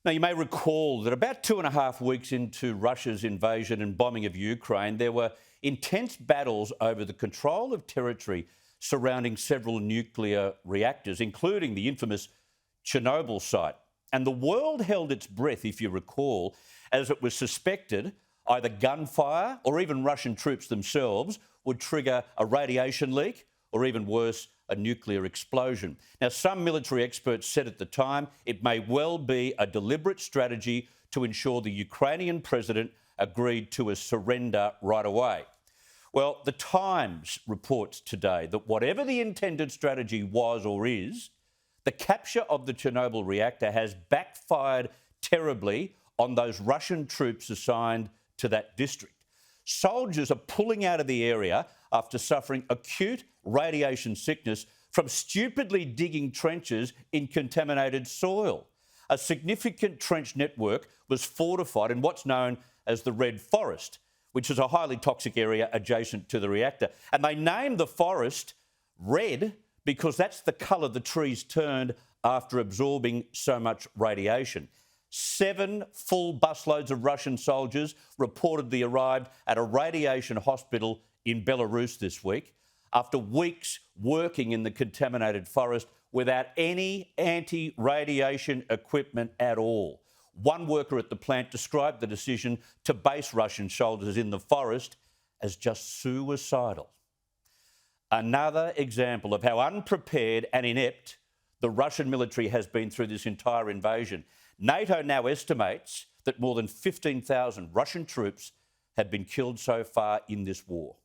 Now, you may recall that about 2.5 weeks into Russia's invasion and bombing of Ukraine, there were intense battles over the control of territory surrounding several nuclear reactors, including the infamous Chernobyl site. And the world held its breath, if you recall, as it was suspected either gunfire or even Russian troops themselves would trigger a radiation leak or, even worse, a nuclear explosion. Now, some military experts said at the time it may well be a deliberate strategy to ensure the Ukrainian president agreed to a surrender right away. Well, The Times reports today that whatever the intended strategy was or is, the capture of the Chernobyl reactor has backfired terribly on those Russian troops assigned to that district. Soldiers are pulling out of the area after suffering acute radiation sickness from stupidly digging trenches in contaminated soil. A significant trench network was fortified in what's known as the Red Forest, which is a highly toxic area adjacent to the reactor. And they named the forest red because that's the colour the trees turned after absorbing so much radiation. 7 full busloads of Russian soldiers reportedly arrived at a radiation hospital in Belarus this week after weeks working in the contaminated forest without any anti-radiation equipment at all. One worker at the plant described the decision to base Russian soldiers in the forest as just suicidal. Another example of how unprepared and inept the Russian military has been through this entire invasion. NATO now estimates that more than 15,000 Russian troops have been killed so far in this war.